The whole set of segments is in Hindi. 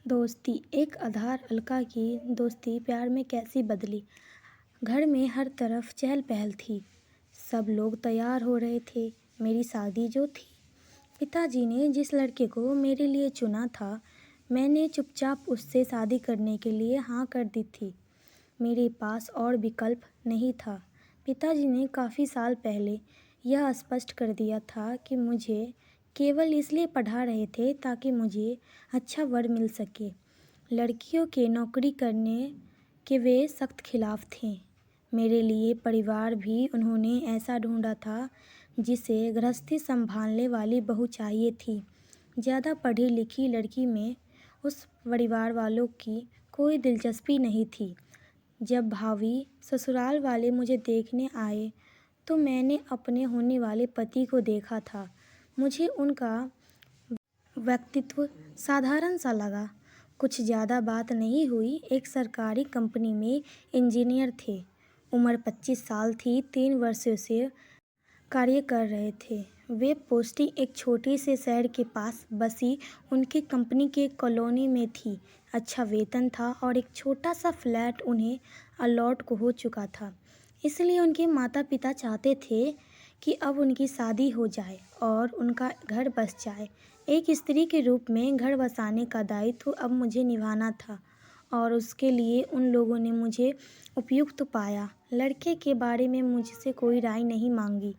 दोस्ती एक आधार अलका की दोस्ती प्यार में कैसी बदली। घर में हर तरफ चहल पहल थी। सब लोग तैयार हो रहे थे। मेरी शादी जो थी, पिताजी ने जिस लड़के को मेरे लिए चुना था, मैंने चुपचाप उससे शादी करने के लिए हाँ कर दी थी। मेरे पास और विकल्प नहीं था। पिताजी ने काफ़ी साल पहले यह स्पष्ट कर दिया था कि मुझे केवल इसलिए पढ़ा रहे थे ताकि मुझे अच्छा वर मिल सके। लड़कियों के नौकरी करने के वे सख्त खिलाफ थे। मेरे लिए परिवार भी उन्होंने ऐसा ढूंढा था जिसे गृहस्थी संभालने वाली बहू चाहिए थी। ज़्यादा पढ़ी लिखी लड़की में उस परिवार वालों की कोई दिलचस्पी नहीं थी। जब भावी ससुराल वाले मुझे देखने आए तो मैंने अपने होने वाले पति को देखा था। मुझे उनका व्यक्तित्व साधारण सा लगा। कुछ ज़्यादा बात नहीं हुई। एक सरकारी कंपनी में इंजीनियर थे। उम्र 25 साल थी। 3 वर्षों से कार्य कर रहे थे। वे पोस्टिंग एक छोटे से शहर के पास बसी उनकी कंपनी के कॉलोनी में थी। अच्छा वेतन था और एक छोटा सा फ्लैट उन्हें अलॉट हो चुका था। इसलिए उनके माता पिता चाहते थे कि अब उनकी शादी हो जाए और उनका घर बस जाए। एक स्त्री के रूप में घर बसाने का दायित्व अब मुझे निभाना था और उसके लिए उन लोगों ने मुझे उपयुक्त पाया। लड़के के बारे में मुझसे कोई राय नहीं मांगी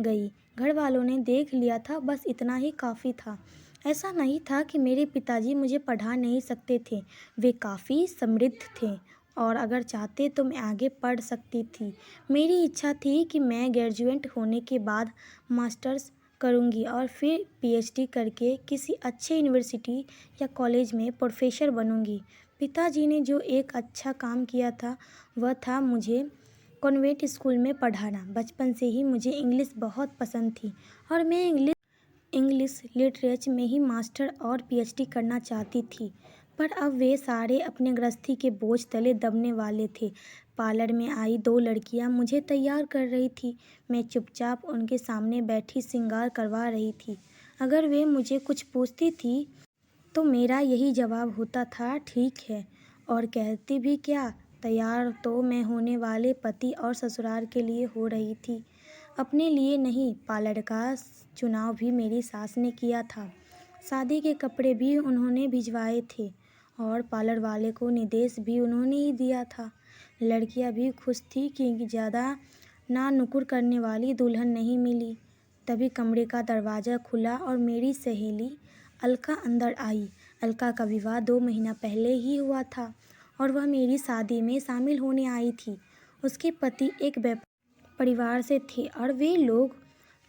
गई। घर वालों ने देख लिया था, बस इतना ही काफ़ी था। ऐसा नहीं था कि मेरे पिताजी मुझे पढ़ा नहीं सकते थे। वे काफ़ी समृद्ध थे और अगर चाहते तो मैं आगे पढ़ सकती थी। मेरी इच्छा थी कि मैं ग्रेजुएट होने के बाद मास्टर्स करूंगी और फिर पीएचडी करके किसी अच्छे यूनिवर्सिटी या कॉलेज में प्रोफेसर बनूंगी। पिताजी ने जो एक अच्छा काम किया था वह था मुझे कॉन्वेंट स्कूल में पढ़ाना। बचपन से ही मुझे इंग्लिश बहुत पसंद थी और मैं इंग्लिश लिटरेचर में ही मास्टर और पीएचडी करना चाहती थी। पर अब वे सारे अपने गृहस्थी के बोझ तले दबने वाले थे। पार्लर में आई 2 लड़कियां मुझे तैयार कर रही थी। मैं चुपचाप उनके सामने बैठी श्रृंगार करवा रही थी। अगर वे मुझे कुछ पूछती थी तो मेरा यही जवाब होता था, ठीक है। और कहती भी क्या, तैयार तो मैं होने वाले पति और ससुराल के लिए हो रही थी, अपने लिए नहीं। पार्लर का चुनाव भी मेरी सास ने किया था। शादी के कपड़े भी उन्होंने भिजवाए थे और पार्लर वाले को निर्देश भी उन्होंने ही दिया था। लड़कियां भी खुश थी कि ज़्यादा ना नुकुर करने वाली दुल्हन नहीं मिली। तभी कमरे का दरवाज़ा खुला और मेरी सहेली अलका अंदर आई। अलका का विवाह 2 महीना पहले ही हुआ था और वह मेरी शादी में शामिल होने आई थी। उसके पति एक परिवार से थे और वे लोग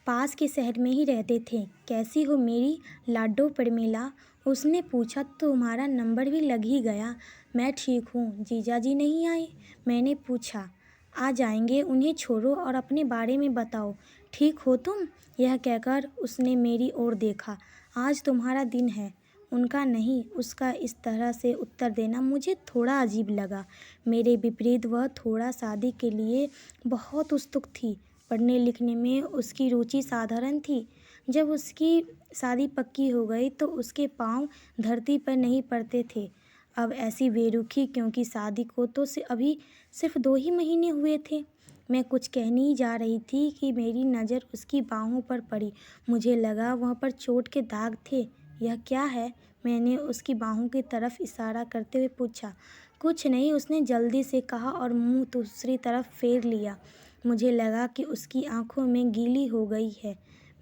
पास के शहर में ही रहते थे। कैसी हो मेरी लाडो प्रमिला, उसने पूछा। तुम्हारा नंबर भी लग ही गया। मैं ठीक हूँ। जीजा जी नहीं आए? मैंने पूछा। आ जाएंगे, उन्हें छोड़ो और अपने बारे में बताओ। ठीक हो तुम? यह कहकर उसने मेरी ओर देखा। आज तुम्हारा दिन है। उनका नहीं, उसका इस तरह से उत्तर देना मुझे थोड़ा अजीब लगा। मेरे विपरीत वह थोड़ा शादी के लिए बहुत उत्सुक थी। पढ़ने लिखने में उसकी रुचि साधारण थी। जब उसकी शादी पक्की हो गई तो उसके पांव धरती पर नहीं पड़ते थे। अब ऐसी बेरुखी क्योंकि शादी को तो अभी सिर्फ 2 ही महीने हुए थे। मैं कुछ कहने ही जा रही थी कि मेरी नज़र उसकी बाहों पर पड़ी। मुझे लगा वहाँ पर चोट के दाग थे। यह क्या है? मैंने उसकी बाहों की तरफ इशारा करते हुए पूछा। कुछ नहीं, उसने जल्दी से कहा और मुंह दूसरी तरफ फेर लिया। मुझे लगा कि उसकी आंखों में गीली हो गई है।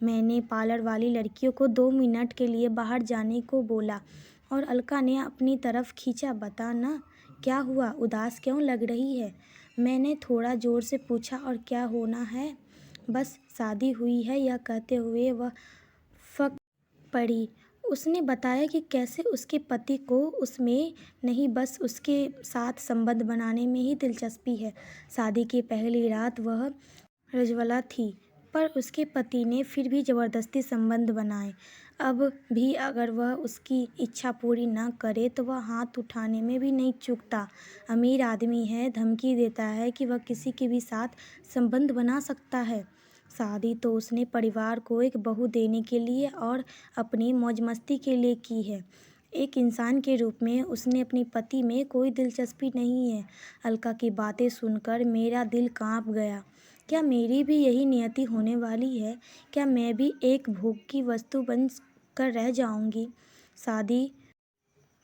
मैंने पार्लर वाली लड़कियों को 2 मिनट के लिए बाहर जाने को बोला और अलका ने अपनी तरफ खींचा। बता ना, क्या हुआ? उदास क्यों लग रही है? मैंने थोड़ा जोर से पूछा। और क्या होना है? बस शादी हुई है। यह कहते हुए वह फक पड़ी। उसने बताया कि कैसे उसके पति को उसमें नहीं, बस उसके साथ संबंध बनाने में ही दिलचस्पी है। शादी की पहली रात वह रजवला थी पर उसके पति ने फिर भी ज़बरदस्ती संबंध बनाए। अब भी अगर वह उसकी इच्छा पूरी न करे तो वह हाथ उठाने में भी नहीं चूकता। अमीर आदमी है, धमकी देता है कि वह किसी के भी साथ संबंध बना सकता है। शादी तो उसने परिवार को एक बहू देने के लिए और अपनी मौज मस्ती के लिए की है। एक इंसान के रूप में उसने अपने पति में कोई दिलचस्पी नहीं है। अलका की बातें सुनकर मेरा दिल कांप गया। क्या मेरी भी यही नियति होने वाली है? क्या मैं भी एक भोग की वस्तु बन कर रह जाऊंगी? शादी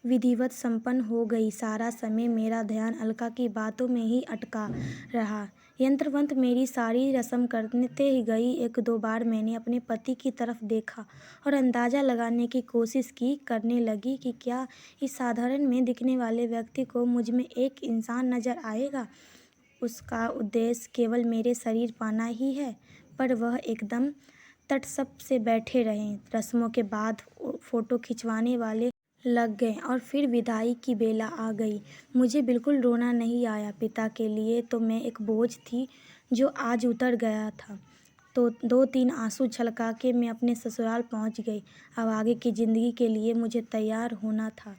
विधिवत संपन्न हो गई। सारा समय मेरा ध्यान अलका की बातों में ही अटका रहा। यंत्रवंत मेरी सारी रस्म करते ही गई। एक दो बार मैंने अपने पति की तरफ देखा और अंदाज़ा लगाने की कोशिश करने लगी कि क्या इस साधारण में दिखने वाले व्यक्ति को मुझ में एक इंसान नज़र आएगा। उसका उद्देश्य केवल मेरे शरीर पाना ही है। पर वह एकदम तटस्थ से बैठे रहे। रस्मों के बाद फ़ोटो खिंचवाने वाले लग गए और फिर विदाई की बेला आ गई। मुझे बिल्कुल रोना नहीं आया। पिता के लिए तो मैं एक बोझ थी जो आज उतर गया था। तो 2-3 आंसू छलका के मैं अपने ससुराल पहुंच गई। अब आगे की ज़िंदगी के लिए मुझे तैयार होना था।